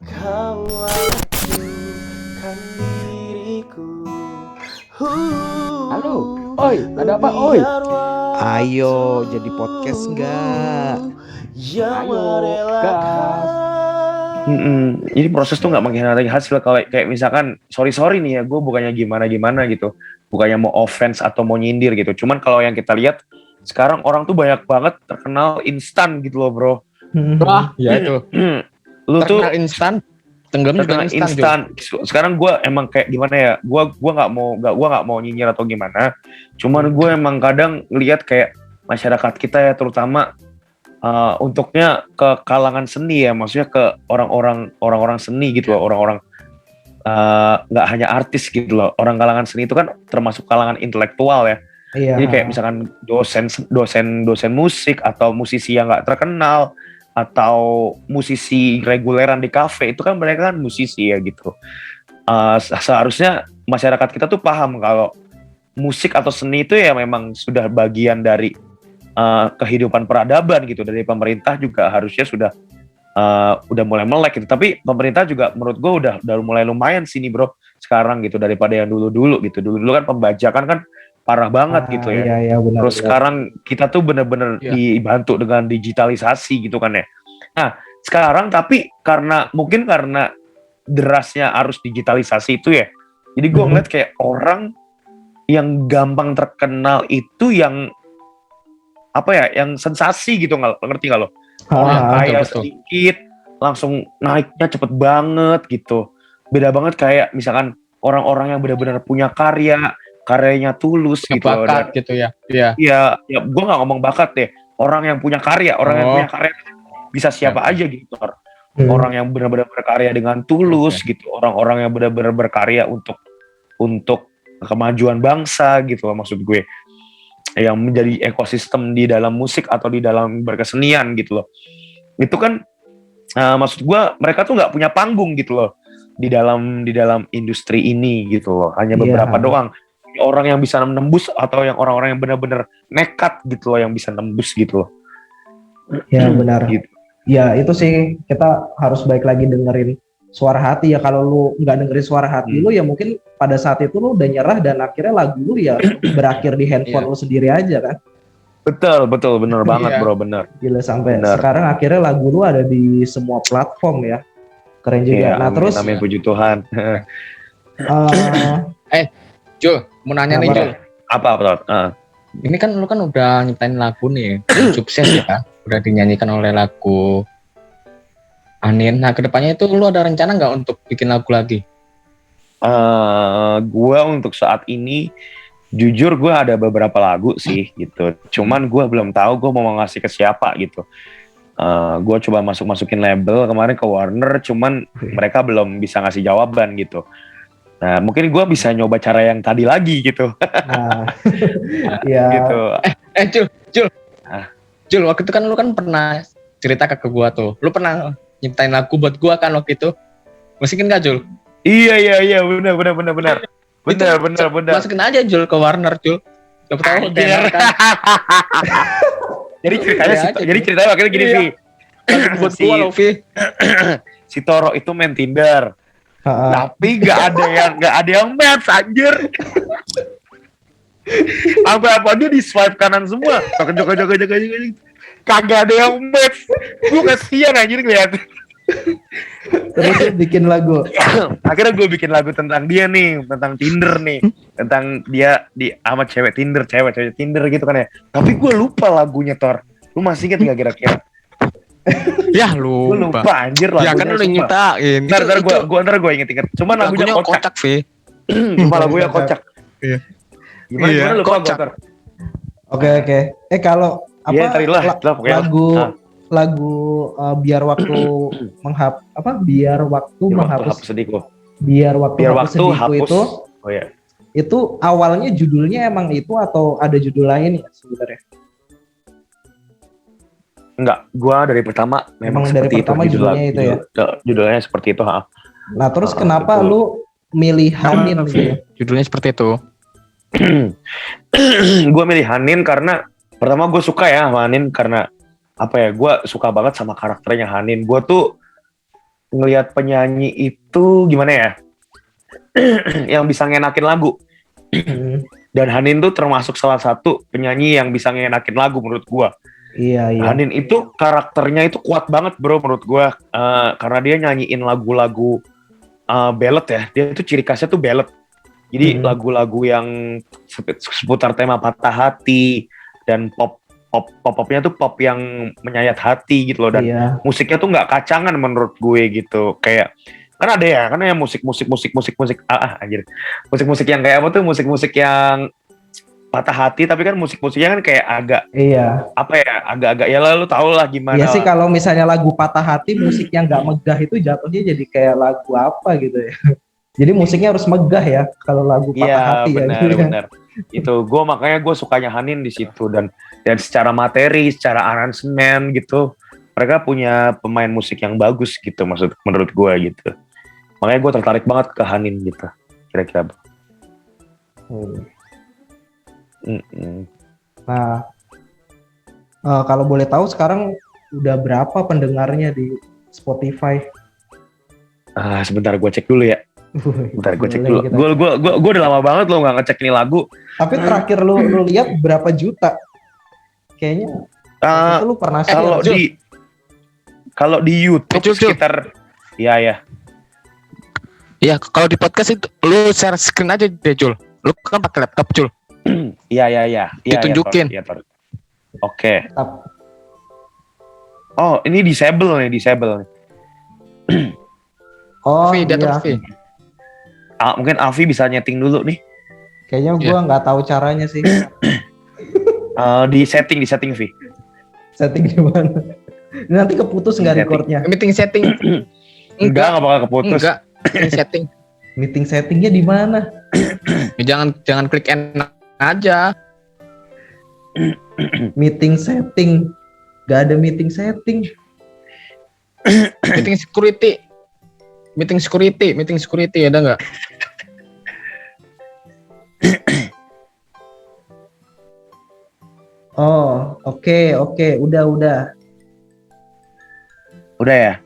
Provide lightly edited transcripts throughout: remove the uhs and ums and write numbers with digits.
Kau acukan diriku. Halo, oi, ada apa, oi? Ayo jadi podcast nggak? Ayo, gas. Ini proses tuh nggak mengkhianati hasil. Kayak misalkan, sorry nih ya, gue bukannya gimana gitu, bukannya mau offense atau mau nyindir gitu. Cuman kalau yang kita lihat sekarang orang tuh banyak banget terkenal instan gitu loh, bro. Wah, ya itu. Lu tuh Terkenal instan, tenggelam juga terkenal instan. instan. Sekarang gue emang kayak gimana ya? Gue nggak mau nyinyir atau gimana. Cuman gue emang kadang lihat kayak masyarakat kita ya, terutama untuknya ke kalangan seni ya, maksudnya ke orang-orang seni gitu loh, orang-orang nggak hanya artis gitu loh. Orang kalangan seni itu kan termasuk kalangan intelektual ya. Iya. Jadi kayak misalkan dosen musik atau musisi yang nggak terkenal atau musisi reguleran di kafe, itu kan mereka kan musisi ya gitu. Seharusnya masyarakat kita tuh paham kalau musik atau seni itu ya memang sudah bagian dari kehidupan peradaban gitu. Dari pemerintah juga harusnya udah mulai melek gitu. Tapi pemerintah juga menurut gue udah mulai lumayan sini bro sekarang gitu, daripada yang dulu gitu. Dulu kan pembajakan kan parah banget gitu ya. Iya, benar, Terus sekarang kita tuh bener-bener dibantu dengan digitalisasi gitu kan ya. Nah sekarang tapi karena derasnya arus digitalisasi itu ya, jadi gue ngeliat kayak orang yang gampang terkenal itu yang apa ya, yang sensasi gitu, ngerti nggak lo? Orang kaya sedikit langsung naiknya cepet banget gitu. Beda banget kayak misalkan orang-orang yang benar-benar punya karyanya tulus gitu. Bakat gitu ya. Iya, ya gue nggak ngomong bakat deh. Orang yang punya karya, yang punya karya bisa siapa aja gitu. Orang yang benar-benar berkarya dengan tulus gitu. Orang-orang yang benar-benar berkarya untuk kemajuan bangsa gitu maksud gue. Yang menjadi ekosistem di dalam musik atau di dalam berkesenian gitu loh. Itu kan maksud gue mereka tuh nggak punya panggung gitu loh di dalam industri ini gitu loh. Hanya beberapa doang orang yang bisa menembus, atau yang orang-orang yang benar-benar nekat gitu loh yang bisa nembus gitu loh. Ya benar. Gitu. Ya itu sih, kita harus baik lagi dengerin suara hati ya. Kalau lu nggak dengerin suara hati lu ya mungkin pada saat itu lu udah nyerah dan akhirnya lagu lu ya berakhir di handphone lu sendiri aja kan. Betul bener banget bro, bener. Gila, sampai sekarang akhirnya lagu lu ada di semua platform ya. Keren juga. Nah terus amin puji Tuhan. Jul, mau nanya nih Jul. Apa? Ini kan lu kan udah nyiptain lagu nih, sukses ya kan? Udah dinyanyikan oleh lagu Anin. Nah kedepannya itu lu ada rencana nggak untuk bikin lagu lagi? Gue untuk saat ini jujur gue ada beberapa lagu sih gitu. Cuman gue belum tahu gue mau ngasih ke siapa gitu. Gue coba masukin label kemarin ke Warner, cuman mereka belum bisa ngasih jawaban gitu. Nah mungkin gue bisa nyoba cara yang tadi lagi gitu. Ya. Gitu. Jul, waktu itu kan lu kan pernah cerita ke gue tuh, lu pernah nyiptain lagu buat gue kan waktu itu, masukin gak Jul? Iya benar. Benar. Masukin aja Jul ke Warner Jul. Kan? Jadi ceritanya akhirnya gini sih. Buat gua loh Vi. Si Toro itu main Tinder. Tapi gak ada yang match anjir. Apa dia di swipe kanan semua. Joko. Kagak ada yang match. Gue kasihan anjir lihat. Terus bikin lagu. Akhirnya gue bikin lagu tentang dia nih, tentang Tinder nih, tentang dia sama cewek Tinder gitu kan ya. Tapi gue lupa lagunya, Tor. Lu masih inget gak kira-kira? Ya lupa. Gue lupa anjir lagunya. Ya kan lu nyiptain. Ntar gue inget. Cuman lagunya kocak Vi. Cuma lagunya kocak. Iya. Gimana lupa gue, Tor? Oke. Kalau apa lagu biar waktu menghapus sedihku. Biar waktu sedihku itu. Oh ya. Itu awalnya judulnya emang itu atau ada judul lain ya sebenarnya? Enggak, gua dari pertama memang seperti itu judulnya itu ya. Judulnya seperti itu, Nah, terus kenapa lu milih Hanin gitu? Judulnya seperti itu. Gua milih Hanin karena pertama gue suka ya sama Hanin karena apa ya, gue suka banget sama karakternya Hanin. Gue tuh ngelihat penyanyi itu gimana ya? Yang bisa ngenakin lagu. Dan Hanin tuh termasuk salah satu penyanyi yang bisa ngenakin lagu menurut gua. Iya. Hanin itu karakternya itu kuat banget bro menurut gua. Karena dia nyanyiin lagu-lagu ballad ya. Dia itu ciri khasnya tuh ballad. Jadi lagu-lagu yang seputar tema patah hati dan popnya tuh pop yang menyayat hati gitu loh. Dan musiknya tuh nggak kacangan menurut gue gitu. Kayak kan ada ya, kan yang musik anjir. Musik yang kayak apa tuh, musik yang patah hati, tapi kan musiknya kan kayak agak apa ya, agak-agak ya lalu tau lah gimana. Iya sih, kalau misalnya lagu patah hati musik yang nggak megah itu jatuhnya jadi kayak lagu apa gitu ya. Jadi musiknya harus megah ya kalau lagu patah hati bener, ya. Bener. Itu makanya gue sukanya Hanin di situ, dan secara materi, secara aransemen gitu, mereka punya pemain musik yang bagus gitu, menurut gue gitu. Makanya gue tertarik banget ke Hanin gitu, kira-kira. Nah, kalau boleh tahu sekarang udah berapa pendengarnya di Spotify? Sebentar gue cek dulu ya. Bentar gue cek dulu. Gue udah lama banget lo nggak ngecek nih lagu. Tapi terakhir lu lihat berapa juta? Kayaknya itu lu pernah share. Kalau di YouTube sekitar ya. Iya, kalau di podcast itu lu share screen aja deh, Jul. Lu kan pakai laptop, Jul. Iya. Ditunjukin. Oke. Oh, ini disable nih. Oh, iya. Mungkin Avi bisa nyeting dulu nih. Kayaknya gua nggak tahu caranya sih. Di setting Vi. Setting gimana? Nanti keputus nggak recordnya? Meeting setting. Enggak bakal keputus. Enggak. Setting. Meeting settingnya di mana? Jangan klik enak aja. Meeting setting. Gak ada meeting setting. Meeting security ada nggak? Oh, oke, udah. Udah ya.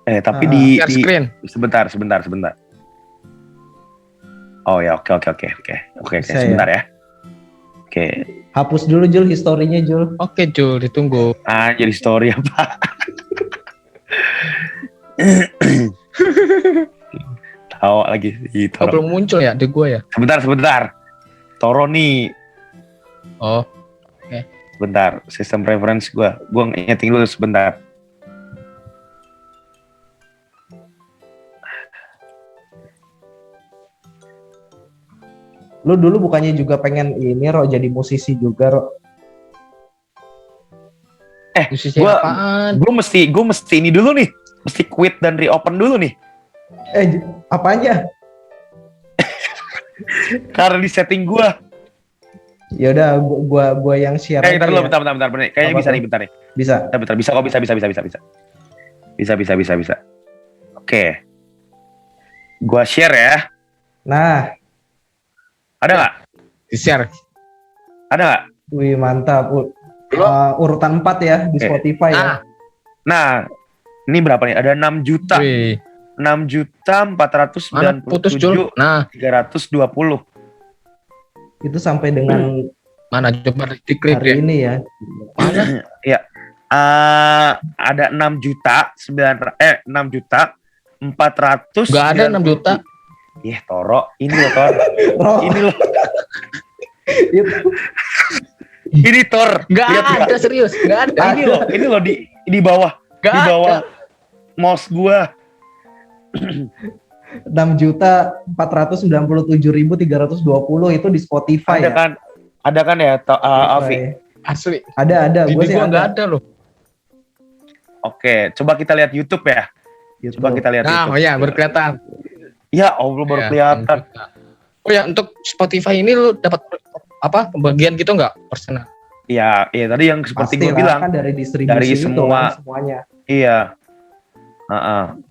Tapi di screen. Sebentar. Oh ya, oke. Sebentar ya. Oke. Hapus dulu Jul historinya Jul. Oke Jul, ditunggu. Jadi story apa? Tahu lagi di Toro. Belum muncul ya di gua ya? Sebentar. Toro nih. Oh. Sebentar, sistem preference gua nyeting dulu sebentar. Lu dulu bukannya juga pengen ini Ro, jadi musisi juga Ro? Musisi apaan? Gue mesti ini dulu nih. Mesti quit dan reopen dulu nih. Apanya? Karena di setting gue. Ya udah, gua yang share. Bentar. Kayaknya bisa nih, bentar nih. Bisa. Bentar, bisa kok, bisa. Oke. Gua share ya. Nah, ada nggak? Di share. Ada nggak? Wih mantap. Urutan 4 ya di Spotify ya. Nah, ini berapa nih? Ada 6 juta. Wih. 6.497.320. Nah, 320. Itu sampai dengan mana coba diklik hari ini ya. Mana? Ya. Ada 6 juta 400. Gak ada 6 juta. Toro, ini loh Tor. Ini loh. Ini Tor. Gak ada serius, gak ada. Ini loh di bawah. Di bawah mouse gua. 6.497.320 itu di Spotify ada kan ya Alfi? Asli. Ada. Gue sih nggak ada loh. Oke, coba kita lihat YouTube ya. Coba kita lihat YouTube. Oh ya, berkelihatan. Ya Allah, baru kelihatan. Oh ya, untuk Spotify ini lu dapat apa pembagian gitu nggak persenan? Iya tadi yang seperti gue bilang kan dari distribusi dari itu semua kan, semuanya. Iya.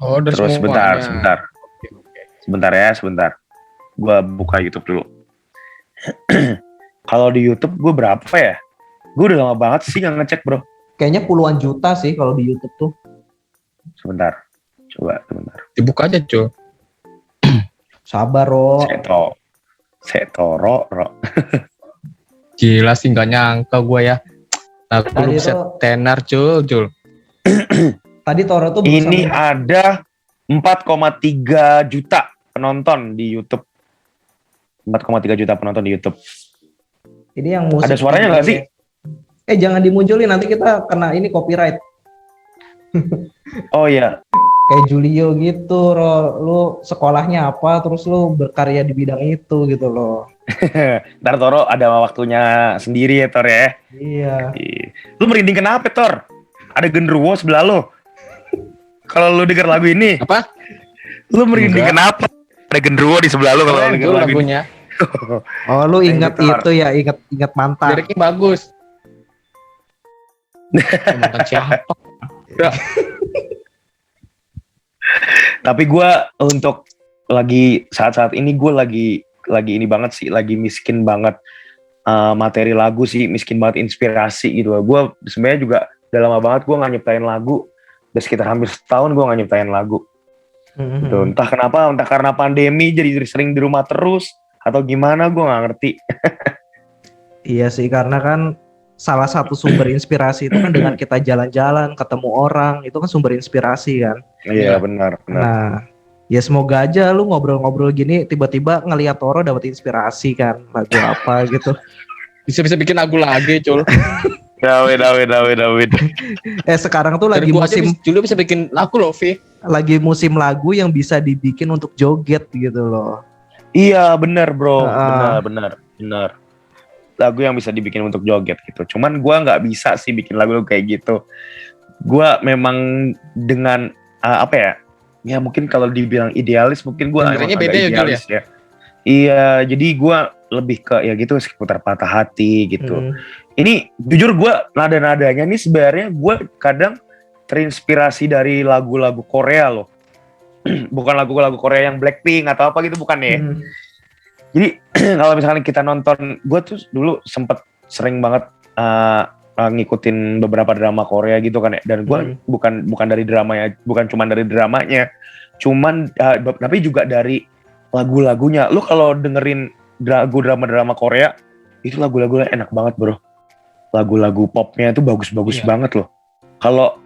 Oh, terus semuanya. Sebentar. Gue buka YouTube dulu. Kalau di YouTube gue berapa ya? Gue udah lama banget sih nggak ngecek bro. Kayaknya puluhan juta sih kalau di YouTube tuh. Sebentar. Coba sebentar. Dibuka aja cuy. Sabar, Ro. Setoro. Gila sih nggak nyangka gue ya. Lagu Tadi lu bisa tuh- tenar Jul. Tadi Toro tuh berusaha Ini ada 4,3 juta penonton di YouTube. 4,3 juta penonton di YouTube. ini yang musik. Ada suaranya nggak sih? Jangan dimunculin, nanti kita kena ini copyright. Oh iya, Kayak Julio gitu, Ro. Lu sekolahnya apa, terus lu berkarya di bidang itu gitu loh. ntar Toro ada waktunya sendiri ya Tor ya. Iya. Lu merinding kenapa Tor? Ada genderuwo sebelah lo. Kalau lu denger lagu ini, Apa? lu merinding Enggak. kenapa? Ada genderuwo di sebelah lu kalau lu denger Jul lagu ini. lagunya. Oh, lu ingat Bentar. itu ya, ingat mantan. Liriknya bagus. Mantan siapa? Tapi gue untuk lagi saat-saat ini gue lagi ini banget sih, lagi miskin banget materi lagu sih, miskin banget inspirasi gitu. Gue sebenarnya juga udah lama banget gue nggak nyiptain lagu, udah sekitar hampir setahun gue nggak nyiptain lagu. Gitu. Entah kenapa, entah karena pandemi jadi sering di rumah terus atau gimana gue nggak ngerti. Iya sih, karena kan salah satu sumber inspirasi itu kan dengan kita jalan-jalan, ketemu orang, itu kan sumber inspirasi kan. Iya benar. Nah, ya semoga aja lu ngobrol-ngobrol gini tiba-tiba ngeliat Toro dapat inspirasi kan, lagu apa gitu. Bisa bikin lagu lagi Jul. Dawid. Sekarang tuh Dari lagi gua aja musim Jul bisa bikin lagu loh Vi. lagi musim lagu yang bisa dibikin untuk joget gitu loh. Iya benar bro, Ah. benar. Lagu yang bisa dibikin untuk joget gitu. Cuman gue nggak bisa sih bikin lagu kayak gitu. Gue memang dengan apa ya? Ya mungkin kalau dibilang idealis, mungkin gue Genrenya beda ya, Jul, ya. Iya, jadi gue lebih ke ya gitu seputar patah hati gitu. Ini jujur gue nada-nadanya nih sebenarnya gue kadang terinspirasi dari lagu-lagu Korea loh. Bukan lagu-lagu Korea yang Blackpink atau apa gitu, bukan ya. Jadi kalau misalkan kita nonton, gue tuh dulu sempet sering banget ngikutin beberapa drama Korea gitu kan ya. Dan gue bukan dari dramanya, bukan cuma dari dramanya, tapi juga dari lagu-lagunya. Lu kalau dengerin lagu drama Korea, itu lagu-lagunya enak banget bro. Lagu-lagu popnya itu bagus-bagus banget loh. Kalau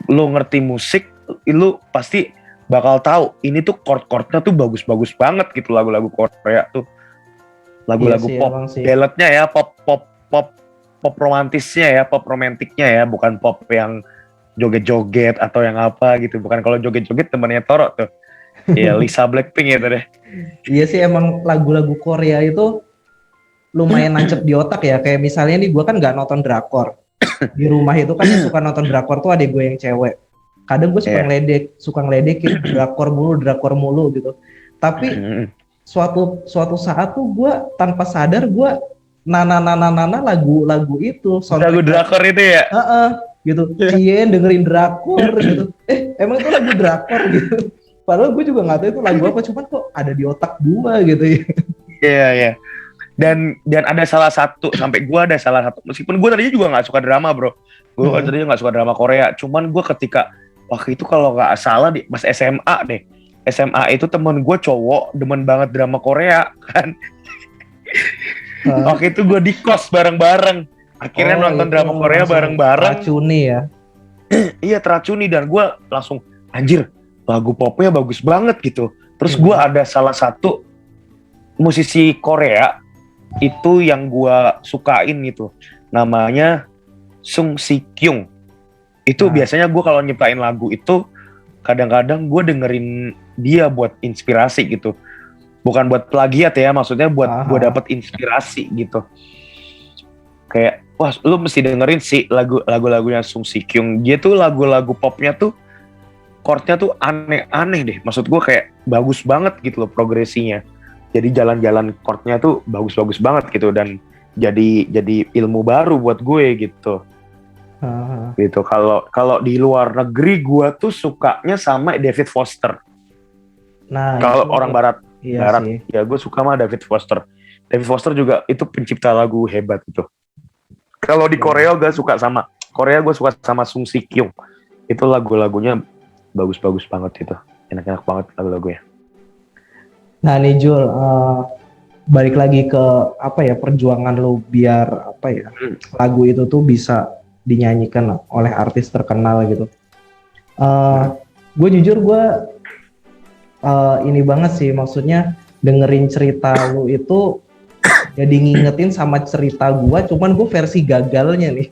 lu ngerti musik, lu pasti bakal tahu ini tuh chord-chordnya tuh bagus-bagus banget gitu lagu-lagu Korea tuh. Lagu-lagu Iya sih, pop emang sih. balladnya ya, pop romantisnya ya, pop romantiknya ya, bukan pop yang joget-joget atau yang apa gitu. Bukan kalau joget-joget temannya Toro tuh. Ya Lisa Blackpink ya deh. Iya sih, emang lagu-lagu Korea itu lumayan nancep di otak ya. Kayak misalnya nih, gue kan nggak nonton drakor. Di rumah itu kan yang suka nonton drakor tuh adik gue yang cewek. Kadang gue suka ngeledekin drakor mulu gitu. Tapi suatu saat tuh gue tanpa sadar gue nana lagu itu Lagu drakor itu ya. gitu. Cien dengerin drakor gitu. Emang itu lagu drakor gitu. Padahal gue juga nggak tahu itu lagu apa, cuman kok ada di otak gue gitu ya. Iya. Dan ada salah satu, sampai gue ada salah satu, meskipun gue tadinya juga nggak suka drama bro. Gue tadinya nggak suka drama Korea. Cuman gue ketika waktu itu kalau nggak salah pas SMA deh. SMA itu temen gue cowok demen banget drama Korea kan. Waktu itu gue di kos bareng-bareng. Akhirnya nonton drama Korea bareng-bareng. Teracuni ya. Iya teracuni, dan gue langsung anjir lagu popnya bagus banget gitu. Terus gue ada salah satu musisi Korea itu yang gue sukain gitu. Namanya Sung Si Kyung. Itu biasanya gue kalau nyiptain lagu itu kadang-kadang gue dengerin dia buat inspirasi gitu. Bukan buat plagiat ya, maksudnya buat gue dapet inspirasi gitu. Kayak wah lu mesti dengerin sih lagu-lagunya Sung Si Kyung. Dia tuh lagu-lagu popnya tuh chordnya tuh aneh-aneh deh. Maksud gue kayak bagus banget gitu loh progresinya. Jadi jalan-jalan chordnya tuh bagus-bagus banget gitu, dan jadi ilmu baru buat gue gitu. Gitu. Kalau di luar negeri gue tuh sukanya sama David Foster. Nah, kalau orang barat sih. Ya gue suka sama David Foster. David Foster juga itu pencipta lagu hebat gitu. Kalau di Korea gue suka sama Sung Si Kyung. Itu lagu-lagunya bagus-bagus banget itu, enak-enak banget lagu-lagunya. Nah nih Jul, balik lagi ke apa ya, perjuangan lo biar apa ya, lagu itu tuh bisa dinyanyikan oleh artis terkenal gitu. Gue jujur ini banget sih, maksudnya dengerin cerita lu itu jadi ngingetin sama cerita gue, cuman gue versi gagalnya nih.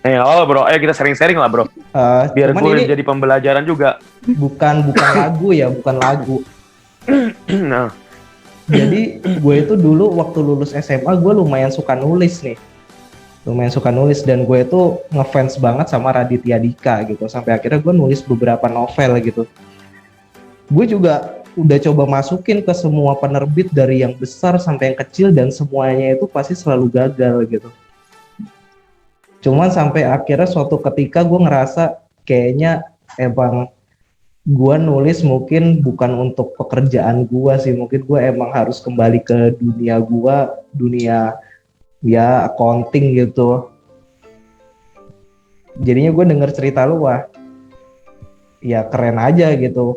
Bro, ayo kita sharing-sharing lah bro, biar Cuman gue ini jadi pembelajaran juga. bukan lagu ya, bukan lagu. Nah, Jadi gue itu dulu waktu lulus SMA gue lumayan suka nulis nih. Dan gue itu ngefans banget sama Raditya Dika gitu. Sampai akhirnya gue nulis beberapa novel gitu. Gue juga udah coba masukin ke semua penerbit dari yang besar sampai yang kecil, dan semuanya itu pasti selalu gagal gitu. Cuman sampai akhirnya suatu ketika gue ngerasa kayaknya emang gue nulis mungkin bukan untuk pekerjaan gue sih, mungkin gue emang harus kembali ke dunia gue, dunia ya accounting gitu. Jadinya gue denger cerita lu, wah ya keren aja gitu,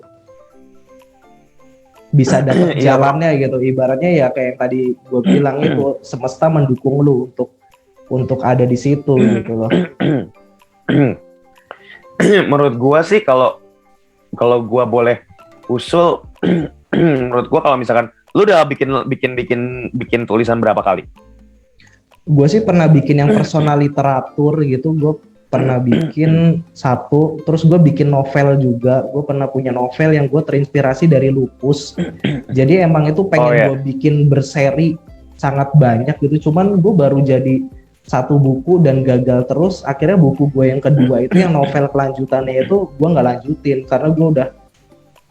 bisa dapet jalannya gitu. Ibaratnya ya kayak yang tadi gue bilang itu, semesta mendukung lu untuk ada di situ gitu loh. Menurut gua sih kalau gua boleh usul, menurut gua kalau misalkan lu udah bikin tulisan berapa kali? Gue sih pernah bikin yang personal literatur gitu, gue pernah bikin satu, terus gue bikin novel juga. Gue pernah punya novel yang gue terinspirasi dari lupus. Jadi emang itu pengen gue bikin berseri sangat banyak gitu, cuman gue baru jadi satu buku dan gagal terus. Akhirnya buku gue yang kedua itu yang novel kelanjutannya itu gue nggak lanjutin karena gue udah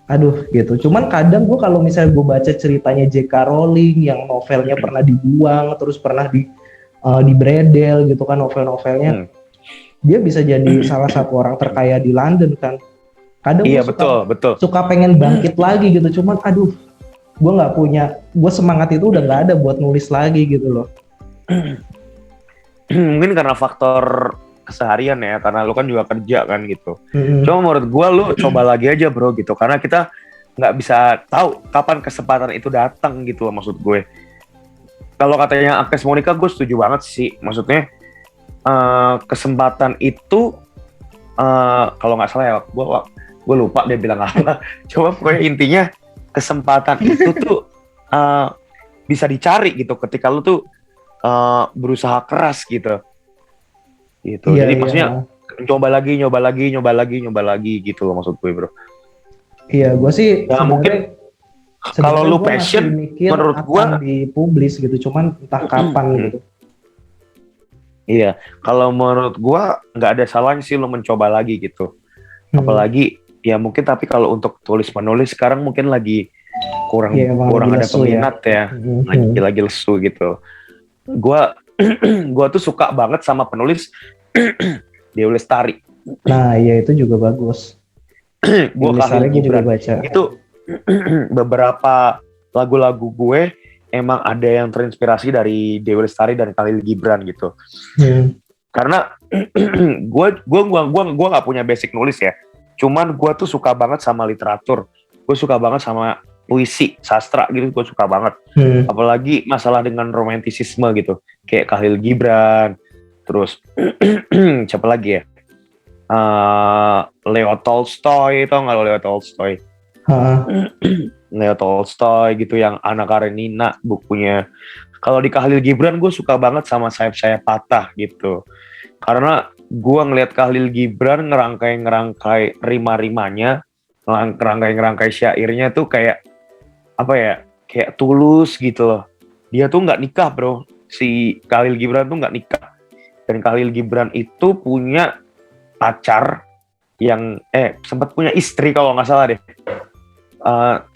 aduh gitu. Cuman kadang gue kalau misalnya gue baca ceritanya J.K. Rowling yang novelnya pernah dibuang terus pernah dibredel gitu kan novel-novelnya, dia bisa jadi salah satu orang terkaya di London kan. Kadang iya, gue suka pengen bangkit lagi gitu, cuman aduh gue nggak punya, gue semangat itu udah nggak ada buat nulis lagi gitu loh. Mungkin karena faktor keseharian ya, karena lu kan juga kerja kan gitu. Cuma menurut gue lu coba lagi aja bro gitu, karena kita nggak bisa tahu kapan kesempatan itu datang gitu loh, maksud gue. Kalau katanya Agnes Monica, gue setuju banget sih. Maksudnya kesempatan itu kalau nggak salah ya, gue lupa dia bilang apa. Coba pokoknya intinya kesempatan itu tuh bisa dicari gitu ketika lu tuh berusaha keras gitu. Jadi maksudnya coba lagi gitu loh, maksud gue bro. Iya, gue sih mungkin kalau lu passion, menurut gue dipublis gitu, cuman entah kapan gitu. Iya, kalau menurut gue nggak ada salahnya sih lu mencoba lagi gitu. Apalagi ya mungkin, tapi kalau untuk tulis menulis sekarang mungkin lagi kurang ada peminat ya. Lagi lesu gitu. Gua tuh suka banget sama penulis Dewi Lestari. Nah, iya itu juga bagus. Gua Khalil Gibran baca. Itu beberapa lagu-lagu gue emang ada yang terinspirasi dari Dewi Lestari dan Khalil Gibran gitu. Karena gua nggak punya basic nulis ya. Cuman gua tuh suka banget sama literatur. Gue suka banget sama puisi, sastra gitu, gue suka banget. Apalagi masalah dengan romantisisme gitu, kayak Khalil Gibran, terus siapa lagi ya? Leo Tolstoy, tau nggak Leo Tolstoy? Leo Tolstoy gitu, yang Anna Karenina bukunya. Kalau di Khalil Gibran gue suka banget sama Sayap-Sayap Patah gitu, karena gue ngelihat Khalil Gibran ngerangkai rima-rimanya, ngerangkai syairnya tuh kayak apa ya, kayak tulus gitu loh. Dia tuh nggak nikah bro, si Khalil Gibran tuh nggak nikah, dan Khalil Gibran itu punya pacar yang sempat punya istri kalau nggak salah deh,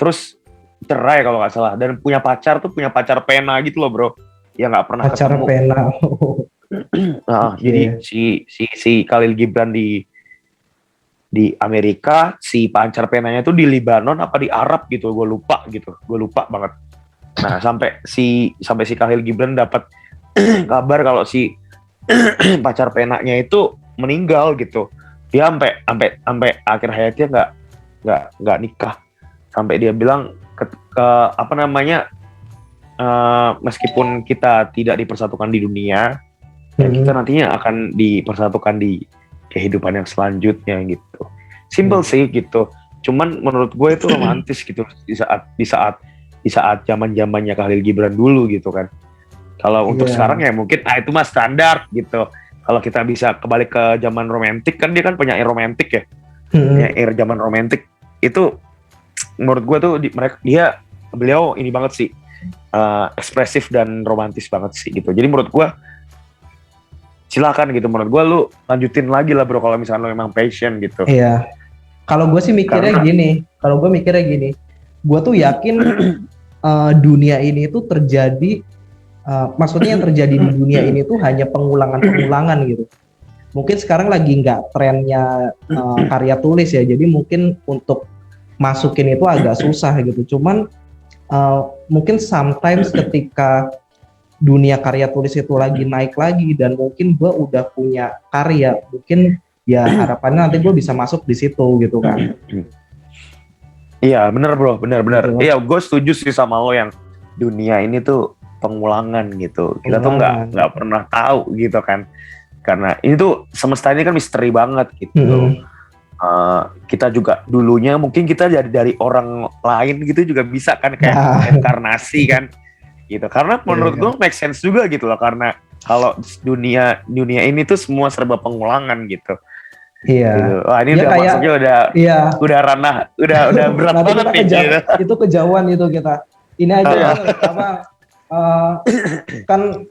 terus cerai kalau nggak salah, dan punya pacar pena gitu loh bro, ya nggak pernah pacar ketemu. Pena. Jadi si Khalil Gibran di Amerika, si pacar penanya tuh di Libanon apa di Arab gitu, gue lupa banget. Nah sampai si Khalil Gibran dapat kabar kalau si pacar penanya itu meninggal gitu, dia sampai akhir hayatnya nggak nikah, sampai dia bilang ke apa namanya, meskipun kita tidak dipersatukan di dunia, dan kita nantinya akan dipersatukan di kehidupan yang selanjutnya gitu. Simple sih gitu. Cuman menurut gue itu romantis gitu di saat zaman-zamannya Khalil Gibran dulu gitu kan. Kalau untuk sekarang ya mungkin itu mah standar gitu. Kalau kita bisa kembali ke zaman romantik, kan dia kan penyair romantik ya. Penyair zaman romantik itu menurut gue tuh beliau ini banget sih, ekspresif dan romantis banget sih gitu. Jadi menurut gue silakan gitu, menurut gue lu lanjutin lagi lah bro kalau misalnya lu memang passion gitu. Iya. Kalau gue sih mikirnya gini, gue tuh yakin dunia ini tuh terjadi, maksudnya yang terjadi di dunia ini tuh hanya pengulangan gitu. Mungkin sekarang lagi nggak trennya karya tulis ya, jadi mungkin untuk masukin itu agak susah gitu. Cuman mungkin sometimes ketika dunia karya tulis itu lagi naik lagi dan mungkin gue udah punya karya, mungkin ya harapannya nanti gue bisa masuk di situ gitu kan. Iya bener bro, bener. Iya gue setuju sih sama lo yang dunia ini tuh pengulangan gitu. Kita tuh nggak pernah tahu gitu kan. Karena ini tuh semesta ini kan misteri banget gitu. Kita juga dulunya mungkin kita dari orang lain gitu juga bisa kan, kayak inkarnasi kan gitu. Karena menurut gue make sense juga gitu loh, karena kalau dunia ini tuh semua serba pengulangan gitu. Iya. Gitu. Wah ini udah kayak, masuknya udah ranah, udah berat banget nih. Gitu. Itu kejauhan itu kita. Ini aja kan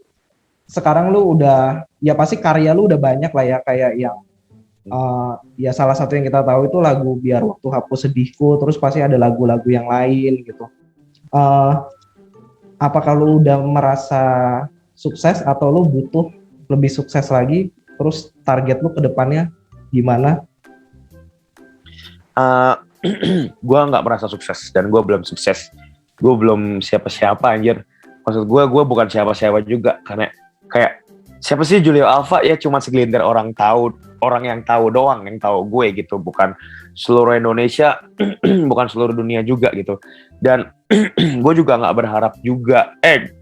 sekarang lu udah, ya pasti karya lu udah banyak lah ya, kayak yang ya salah satu yang kita tahu itu lagu Biar Waktu Hapus Sedihku, terus pasti ada lagu-lagu yang lain gitu. Apa kalau udah merasa sukses atau lu butuh lebih sukses lagi, terus target lu ke depannya gimana? Gue nggak merasa sukses dan gue belum sukses. Gue belum siapa-siapa anjir. Maksud gue bukan siapa-siapa juga, karena kayak siapa sih Julio Alva ya, cuma segelintir orang yang tahu doang, yang tahu gue gitu, bukan seluruh Indonesia, bukan seluruh dunia juga gitu. Dan gue juga nggak berharap juga,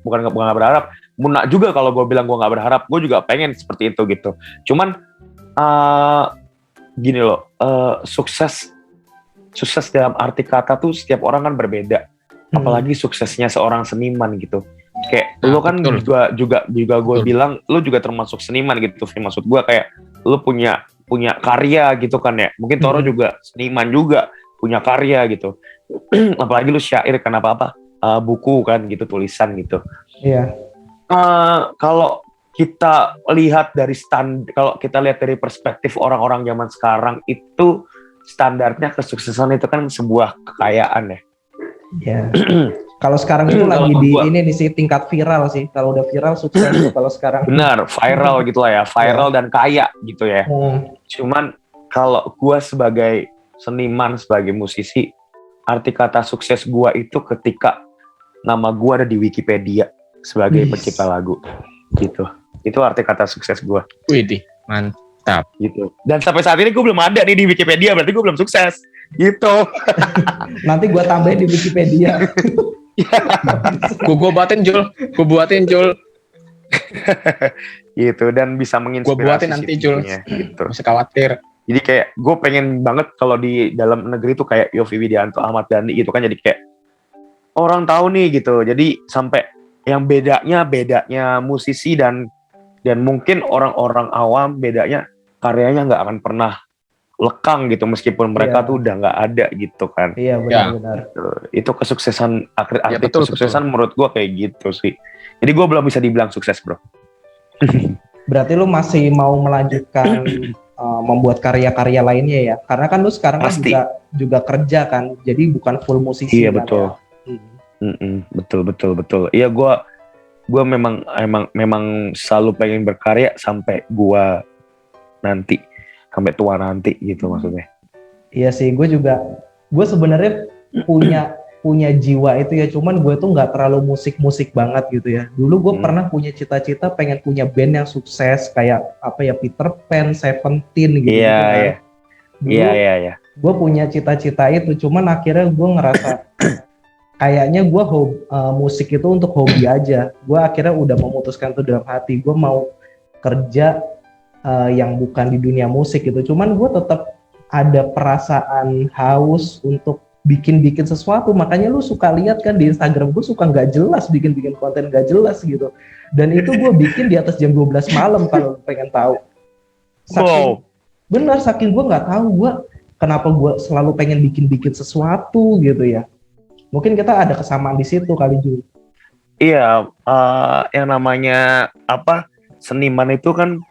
bukan nggak berharap, munak juga kalau gue bilang gue nggak berharap, gue juga pengen seperti itu gitu. Cuman gini loh, sukses dalam arti kata tuh setiap orang kan berbeda, apalagi suksesnya seorang seniman gitu. Kayak lo kan juga gue bilang lo juga termasuk seniman gitu. Maksud gue kayak lo punya karya gitu kan ya. Mungkin Toro juga seniman juga, punya karya gitu. Apalagi lo syair kan, apa buku kan gitu, tulisan gitu. Iya. Kalau kita lihat kalau kita lihat dari perspektif orang-orang zaman sekarang, itu standarnya kesuksesan itu kan sebuah kekayaan ya. Iya. Kalau sekarang itu lagi ini sih tingkat viral sih. Kalau udah viral sukses kalau sekarang. Benar, viral gitu lah ya, viral dan kaya gitu ya. Cuman kalau gue sebagai seniman, sebagai musisi, arti kata sukses gue itu ketika nama gue ada di Wikipedia sebagai pencipta lagu gitu. Itu arti kata sukses gue. Widih, mantap. Gitu. Dan sampai saat ini gue belum ada nih di Wikipedia, berarti gue belum sukses. Gitu. Nanti gue tambahin di Wikipedia. Gue buatin Jul. Gitu, dan bisa menginspirasi. Gue buatin nanti Jul. Gitu. Masih khawatir. Jadi kayak gue pengen banget kalau di dalam negeri tuh kayak Yovie Widianto, Ahmad Dhani gitu kan, jadi kayak orang tahu nih gitu. Jadi sampai yang bedanya musisi dan mungkin orang-orang awam, bedanya karyanya nggak akan pernah lekang gitu, meskipun mereka tuh udah nggak ada gitu kan. Iya benar-benar. Itu kesuksesan, arti kesuksesan menurut gue kayak gitu sih. Jadi gue belum bisa dibilang sukses bro. Berarti lu masih mau melanjutkan membuat karya-karya lainnya ya? Karena kan lu sekarang kan juga kerja kan, jadi bukan full musisi. Iya betul. Betul. Iya gue memang selalu pengen berkarya sampai gue nanti, sampai tua nanti gitu maksudnya. Iya sih, gue sebenarnya punya jiwa itu ya, cuman gue tuh nggak terlalu musik banget gitu ya. Dulu gue pernah punya cita-cita pengen punya band yang sukses kayak apa ya, Peter Pan, Seventeen gitu. Iya, kan. iya. Dulu Iya. gue punya cita-cita itu, cuman akhirnya gue ngerasa kayaknya gue musik itu untuk hobi aja. Gue akhirnya udah memutuskan tuh dalam hati, gue mau kerja yang bukan di dunia musik gitu. Cuman gue tetap ada perasaan haus untuk bikin sesuatu. Makanya lu suka lihat kan di Instagram gue suka nggak jelas bikin konten nggak jelas gitu. Dan itu gue bikin di atas jam 12 malam kalau lu pengen tahu. Saking gue nggak tahu gue kenapa gue selalu pengen bikin sesuatu gitu ya. Mungkin kita ada kesamaan di situ kali Ju. Iya, yang namanya seniman itu kan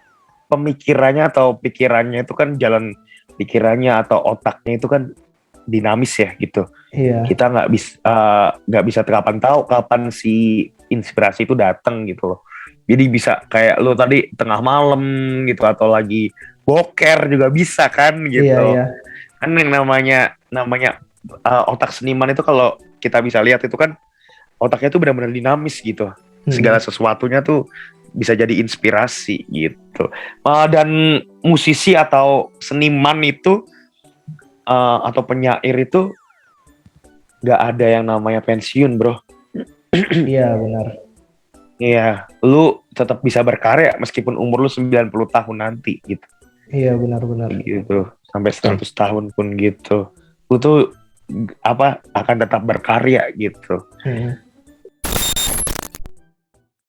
pemikirannya atau pikirannya itu kan jalan pikirannya atau otaknya itu kan dinamis ya gitu. Iya. Kita nggak bisa kapan tahu kapan si inspirasi itu datang gitu loh. Jadi bisa kayak lo tadi tengah malam gitu atau lagi boker juga bisa kan gitu. Iya. Kan yang namanya otak seniman itu kalau kita bisa lihat itu kan otaknya tuh benar-benar dinamis gitu. Segala sesuatunya tuh bisa jadi inspirasi gitu. Dan musisi atau seniman itu atau penyair itu nggak ada yang namanya pensiun, bro. Iya benar. Iya, lu tetap bisa berkarya meskipun umur lu 90 tahun nanti gitu. Iya benar. Gitu. Sampai 100 tahun pun gitu. Lu tuh akan tetap berkarya gitu.